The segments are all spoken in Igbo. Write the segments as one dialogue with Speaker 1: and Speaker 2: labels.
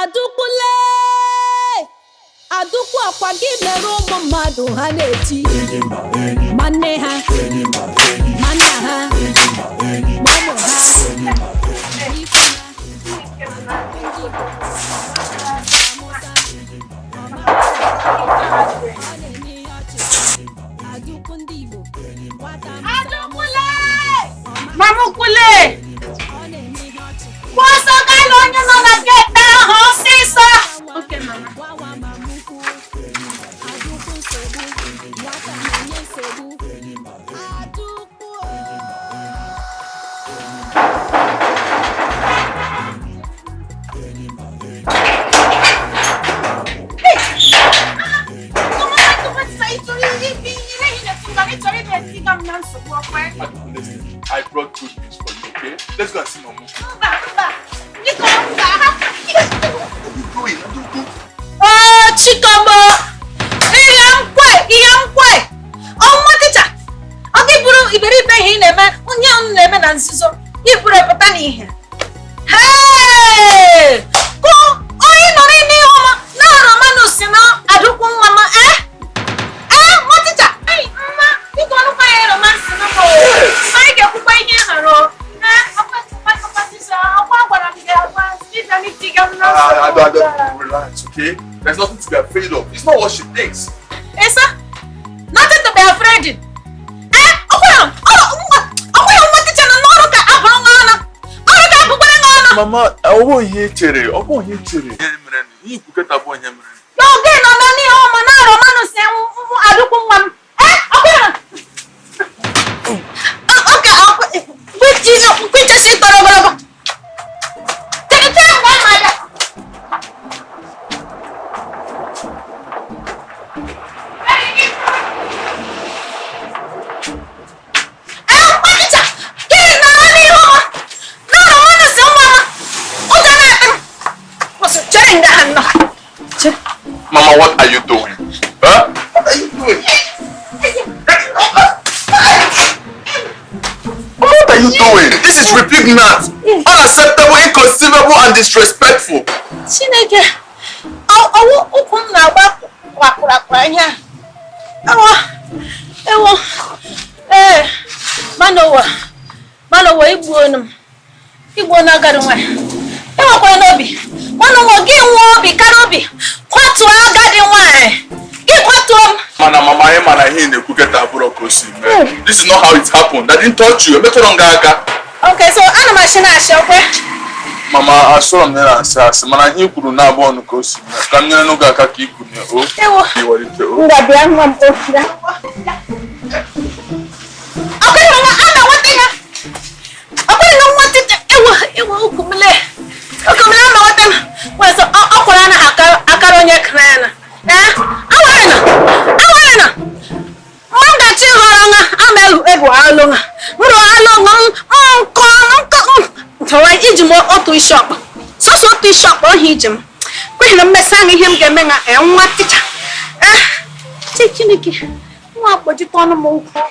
Speaker 1: Adukule! Adukwu akwa gị mere ụmụ mmadụ ha na-eti manne ha manna ha mama ha Adukwu Ndigbo Adukule!
Speaker 2: Mamaukwu! Kwụsọ gala onye nọ na gate ahụ ọsịsọ! Okay, mama.
Speaker 3: I brought good news for you, okay? Let's go and see Mamaukwu.
Speaker 2: Oh, Chikomo! Ihe nkwe! Ọnwa tịcha! Ọ gị bụrụ iberibe ihe ị na-eme, onye ahụ na-eme na nzuzo, ị bụrụ pụta n'ihe. Hey! Kụ onye nọrọ n'ihe ọma na-arụ mmanụ si na adụkwu nwa m, nwa tịcha! Mma, biko ọnụkwa ya romansi na mbọ. Anyị ga-ekwukwa ihe nọrọ.
Speaker 3: Relax, okay? There's nothing to be afraid of. It's not what she thinks.
Speaker 2: Esa? Nothing to be afraid of.
Speaker 3: Mama, I won't hear Cherry. I won't hear Cherry. You could get a boy.
Speaker 2: No, again, no, no, no, no, Romano, say, I don't want. Okay, which is it?
Speaker 3: Mama, what are you doing? Huh? What are you doing? What are you doing? This is repugnant, unacceptable, inconceivable, and disrespectful.
Speaker 2: Chineke, Manowa Igbo na gari nwa. Enwekwa n'obi. Manowa gị nwa obi kara obi. Kwatu agadi nwa. Gị kwatu m.
Speaker 3: Mama, I na-ekwuketa abụrụ ka o si mee. This is not how it happened. I didn't touch you. Emetụrụ nga aka.
Speaker 2: Okay, so ana m ashị okwe.
Speaker 3: Mama, asọrọ m na asị mana ihe kwuru na abụọ nụ ka o si mee. Ka m nyere n'oge aka ka ikwu nye o. Iwalite o.
Speaker 2: Ngabịa nwa m o. Shop. So shop or him. When a mess hanging him getting and what it taking it. What would you call a Mamaukwu?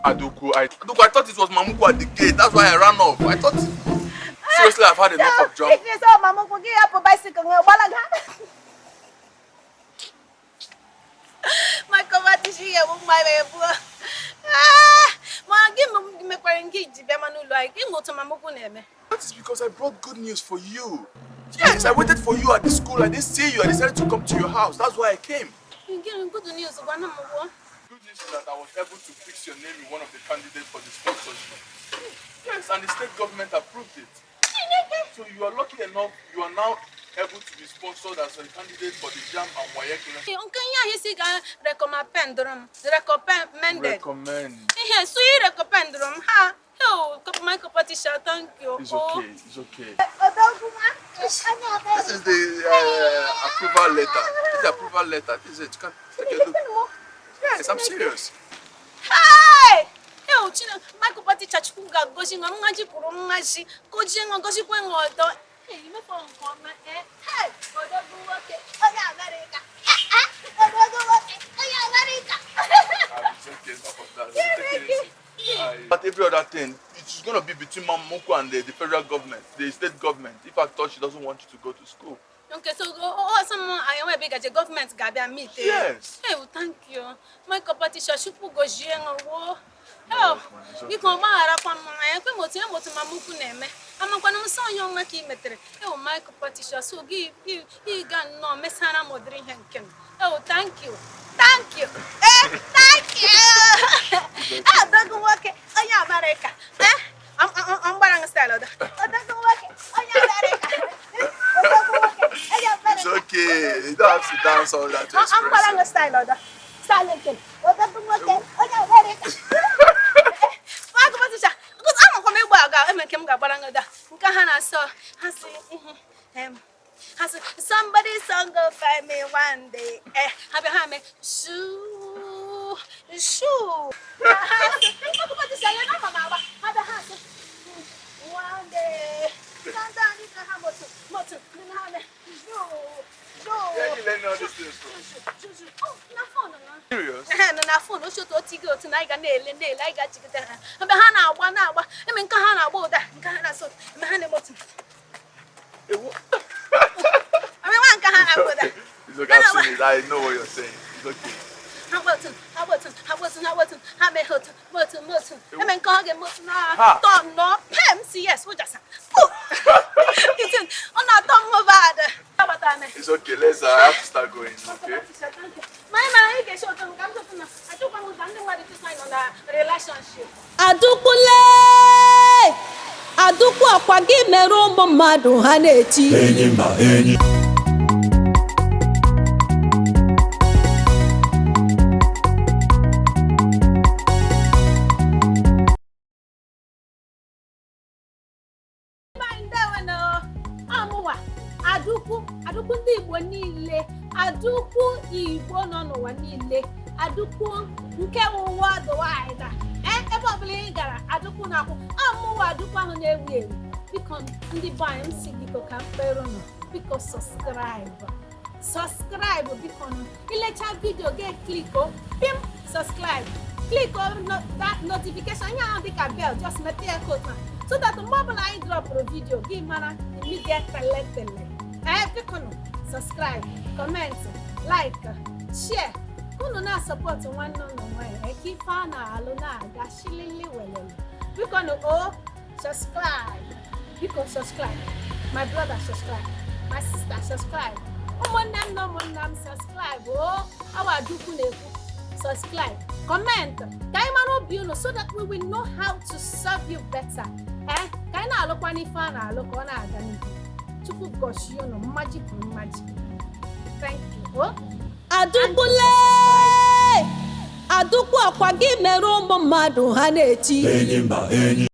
Speaker 3: AdauKWU, I thought it was Mamaukwu at the gate. That's why I ran off. I thought, seriously, I've had enough of jump.
Speaker 2: My competition here with my baby.
Speaker 3: That is because I brought good news for you. Yes, I waited for you at the school. I didn't see you. I decided to come to your house. That's why I came.
Speaker 2: You're getting good news. Good
Speaker 3: news is that I was able to fix your name in one of the candidates for the sponsorship. Yes, and the state government approved it. So you are lucky enough, you are now able to be sponsored as a candidate for the JAM and WAEC. Recommend.
Speaker 2: So you recommend them, huh? Oh, my competition, thank you.
Speaker 3: It's okay, it's okay. This is the approval letter. This is the approval letter. This is it. You can take a look. Yes, I'm serious.
Speaker 2: Hey! Yo, Chino, my competition, Chuga, Gosing, I'm magic, Romashi, coaching, and gossip when water. Hey, you may phone call my head. Hey, or don't do work. Oh, yeah, America.
Speaker 3: It's okay, enough of that. Take it easy. But every other thing, it's going to be between Mamaukwu and the federal government, the state government. If I thought she doesn't want you to go to school.
Speaker 2: Okay, so someone I am a big at the government gather meet.
Speaker 3: Yes.
Speaker 2: Hey, well, thank you. My competition should go Jiang. Oh, you come out from my motor to Mamaukwu name. I'm going to say young Maki Metre. Oh, my competition, so give you got no Messana Modrin Henken. Oh, thank you. Thank you. Thank you. Ah, don't work. Oh, yeah, America. I'm wearing a style. Oh, don't work. Oh, yeah, America.
Speaker 3: It's okay. You don't have to dance all that to express.
Speaker 2: I'm wearing a style. Silent. Oh, don't work. Oh, yeah, America. My competition. Because I'm coming back. I'm making a baranga. Kahana saw. Has somebody song go find me one day? Have you heard me? Shoo, shoo. One day.
Speaker 3: Yeah, you learn all these things from.
Speaker 2: Oh, na phone,
Speaker 3: Serious?
Speaker 2: na phone. Show to Tigo tonight. I nail. I got you there. I'm behind now. One hour. I mean, Kahana about that. Kahana so. I'm behind the bottom.
Speaker 3: It's okay, I've seen it. I know what you're saying. It's okay.
Speaker 2: How about I mean, can't get much now.
Speaker 3: Ha.
Speaker 2: Don't know. Yes, what just on that tongue about it.
Speaker 3: It's okay. Let's I have to start going, okay?
Speaker 2: My man, I took one with somebody to sign on a relationship.
Speaker 1: Adukule Adukwu akwa gị mere ụmụ mmadụ ha na-eti enyi mba enyi
Speaker 2: Adukwu ndị Igbo niile, Adukwu Igbo nọ n'ụwa niile, Adukwu nke ụwa dụwaịda. Ebe ọbụla ị gara, Adukwu na-akwụ. Amụwa Adukwu ahụ na-ewu ewu. Biko ndị be anyị m si biko ka mkpere nọ. Biko subscribe biko nọ. Ilecha video ga-click o. Pim subscribe. Click on that notification. Anya ahụ dịka bell, just mete ya kota. So that mgbe ọbụla anyị drop video gị mara immediate tele. Biko nọ. Subscribe, comment, like, share. Unu na support nwanne unu nwanyị ife a na-alụ na-aga shilili welele. Biko no subscribe. Biko subscribe. My brother subscribe. My sister subscribe. Ụmụnne m na ụmụnna m subscribe. Awa Adukwu na-ekwu. Subscribe. Comment. Ka anyị mara obi unu so that we will know how to serve you better. Ka anyị na-alụkwa n'ife a na-alụ ka ọ na-aga n'ihu. Chukwu gozie unu mmaji kwuru mmaji. Thank you.
Speaker 1: Adukule Adukwu akwa gị mere ụmụ mmadụ ha na-eti enyi mba enyi